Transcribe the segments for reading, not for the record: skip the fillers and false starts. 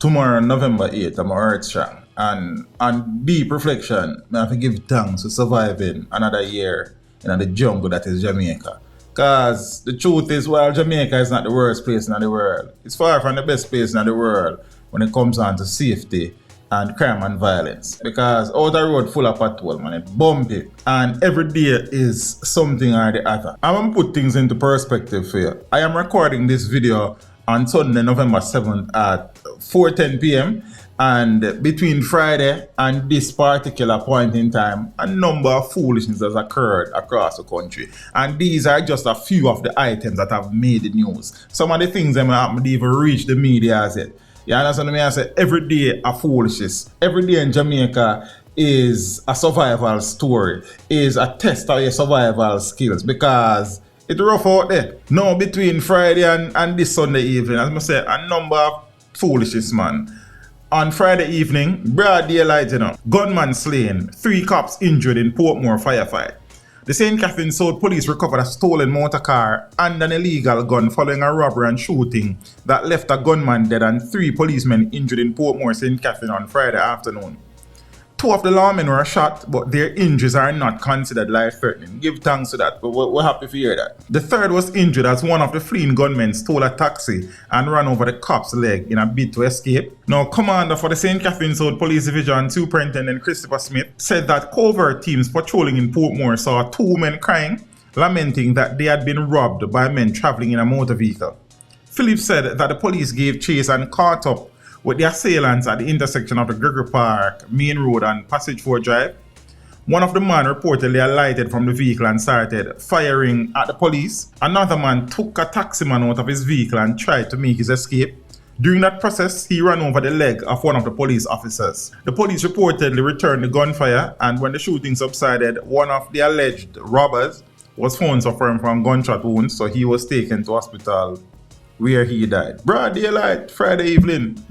Tomorrow, November 8th, I'm earth strong. And on deep reflection, I have to give thanks for surviving another year in the jungle that is Jamaica. Because the truth is, while Jamaica is not the worst place in the world, it's far from the best place in the world when it comes on to safety and crime and violence. Because out the road full of patrol, man, it bumpy. And every day is something or the other. I'm going to put things into perspective for you. I am recording this video on Sunday, November 7th at 4:10 p.m. And between Friday and this particular point in time, a number of foolishness has occurred across the country. And these are just a few of the items that have made the news. Some of the things that haven't even reached the media as yet. You understand me? I say every day a foolishness. Every day in Jamaica is a survival story, is a test of your survival skills, because it's rough out there. Now between Friday and this Sunday evening, as I say, a number of foolishness, man. On Friday evening, broad daylight, gunman slain, 3 cops injured in Portmore firefight. The St. Catherine South police recovered a stolen motor car and an illegal gun following a robbery and shooting that left a gunman dead and 3 policemen injured in Portmore, St. Catherine on Friday afternoon. 2 of the lawmen were shot, but their injuries are not considered life-threatening. Give thanks to that, but we're happy to hear that. The 3rd was injured as one of the fleeing gunmen stole a taxi and ran over the cop's leg in a bid to escape. Now, Commander for the St. Catherine South Police Division, Superintendent Christopher Smith, said that covert teams patrolling in Portmore saw 2 women crying, lamenting that they had been robbed by men traveling in a motor vehicle. Phillips said that the police gave chase and caught up with the assailants at the intersection of the Gregory Park, Main Road and Passage 4 Drive. One of the men reportedly alighted from the vehicle and started firing at the police. Another man took a taximan out of his vehicle and tried to make his escape. During that process, he ran over the leg of one of the police officers. The police reportedly returned the gunfire, and when the shooting subsided, one of the alleged robbers was found suffering from gunshot wounds, so he was taken to hospital where he died. Broad daylight, Friday evening.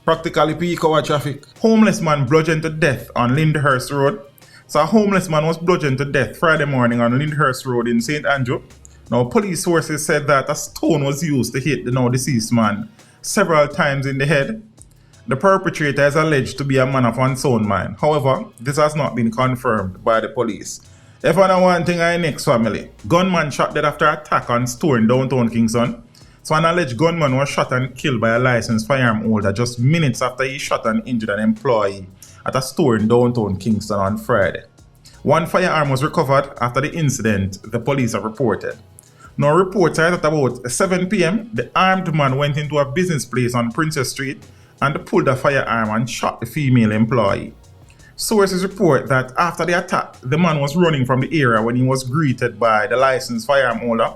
Practically peak hour traffic. Homeless man bludgeoned to death on Lyndhurst Road. So a homeless man was bludgeoned to death Friday morning on Lyndhurst Road in St. Andrew. Now police sources said that a stone was used to hit the now deceased man several times in the head. The perpetrator is alleged to be a man of unsound mind. However, this has not been confirmed by the police. If I know one thing, I next family. Gunman shot dead after attack on store in downtown Kingston. So an alleged gunman was shot and killed by a licensed firearm holder just minutes after he shot and injured an employee at a store in downtown Kingston on Friday. 1 firearm was recovered after the incident, the police have reported. Now reports are that about 7 p.m, the armed man went into a business place on Princess Street and pulled a firearm and shot the female employee. Sources report that after the attack, the man was running from the area when he was greeted by the licensed firearm holder.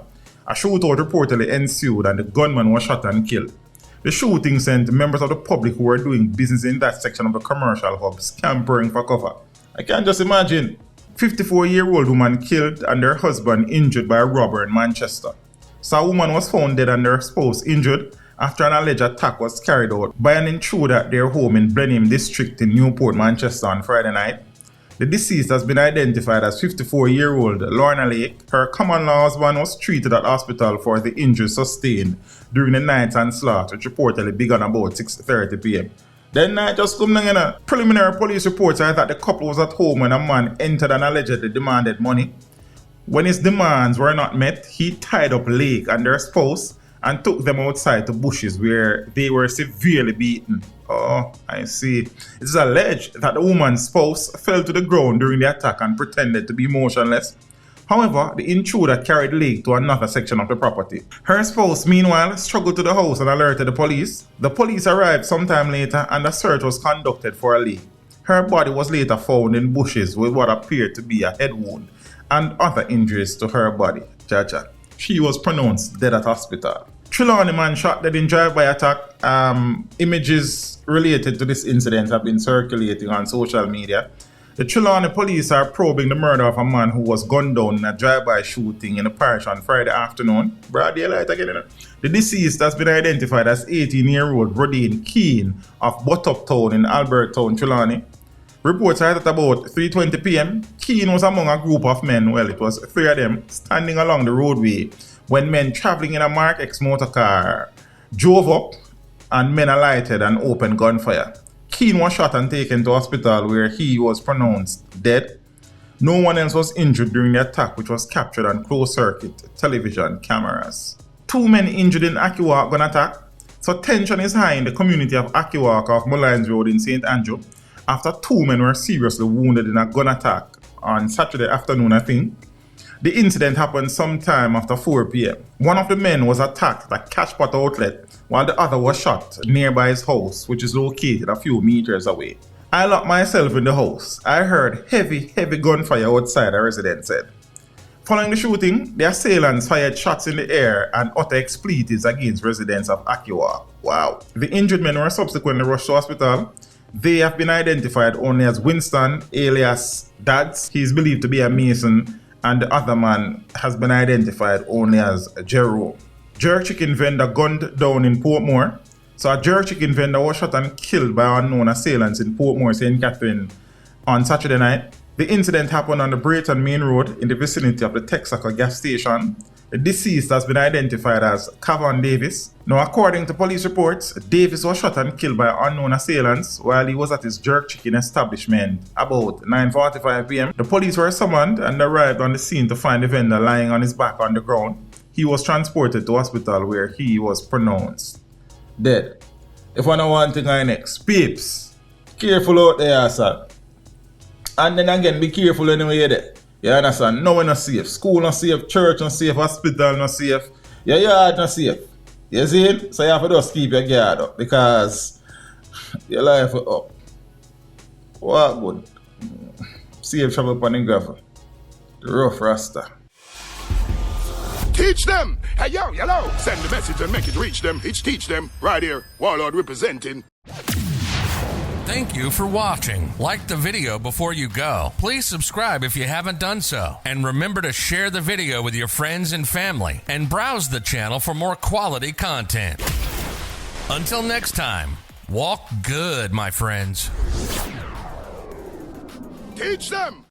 A shootout reportedly ensued and the gunman was shot and killed. The shooting sent members of the public who were doing business in that section of the commercial hub scampering for cover. I can just imagine. 54-year-old woman killed and her husband injured by a robber in Manchester. So a woman was found dead and her spouse injured after an alleged attack was carried out by an intruder at their home in Blenheim District in Newport, Manchester on Friday night. The deceased has been identified as 54-year-old Lorna Lake. Her common-law husband was treated at hospital for the injuries sustained during the night's onslaught, which reportedly began about 6:30 p.m. Then night just come down. Preliminary police reports are that the couple was at home when a man entered and allegedly demanded money. When his demands were not met, he tied up Lake and their spouse and took them outside to bushes where they were severely beaten. Oh, I see. It is alleged that the woman's spouse fell to the ground during the attack and pretended to be motionless. However, the intruder carried Lake to another section of the property. Her spouse, meanwhile, struggled to the house and alerted the police. The police arrived sometime later and a search was conducted for Lake. Her body was later found in bushes with what appeared to be a head wound and other injuries to her body. She was pronounced dead at hospital. Trelawney man shot dead in drive-by attack. Images related to this incident have been circulating on social media. The Trelawney police are probing the murder of a man who was gunned down in a drive-by shooting in the parish on Friday afternoon. Broad daylight again. The deceased has been identified as 18-year-old Rodine Keane of Buttup Town in Albert Town, Trelawney. Reports are that about 3:20 p.m, Keane was among a group of men, well it was 3 of them, standing along the roadway when men traveling in a Mark X motor car drove up and men alighted and opened gunfire. Keane was shot and taken to hospital where he was pronounced dead. No one else was injured during the attack, which was captured on closed-circuit television cameras. 2 men injured in Akiwak gun attack. So tension is high in the community of Akiwak off Mullines Road in St. Andrew after 2 men were seriously wounded in a gun attack on Saturday afternoon, I think. The incident happened sometime after 4 p.m. One of the men was attacked at a Cashpot outlet while the other was shot nearby his house, which is located a few meters away. I locked myself in the house. I heard heavy gunfire outside, a resident said. Following the shooting, the assailants fired shots in the air and uttered expletives against residents of Akiwa. Wow. The injured men were subsequently rushed to hospital. They have been identified only as Winston, alias Dads. He is believed to be a Mason, and the other man has been identified only as Jerome. Jerk chicken vendor gunned down in Portmore. So a jerk chicken vendor was shot and killed by unknown assailants in Portmore, St. Catherine on Saturday night. The incident happened on the Brayton Main Road in the vicinity of the Texaco gas station. The deceased has been identified as Cavan Davis. Now, according to police reports, Davis was shot and killed by unknown assailants while he was at his jerk chicken establishment about 9:45 p.m. The police were summoned and arrived on the scene to find the vendor lying on his back on the ground. He was transported to hospital where he was pronounced dead. If I know one thing I next, peeps, careful out there, sir. And then again, be careful anyway you're there. You understand? No one not safe. School not safe, church not safe, hospital not safe, your yard not safe. You see it? So you have to just keep your guard up because your life is up. What good? Safe travel upon the gravel. The rough rasta. Teach them! Hey yo, hello! Send the message and make it reach them. It's teach them. Right here, Warlord representing. Thank you for watching. Like the video before you go. Please subscribe if you haven't done so. And remember to share the video with your friends and family. And browse the channel for more quality content. Until next time, walk good, my friends. Teach them!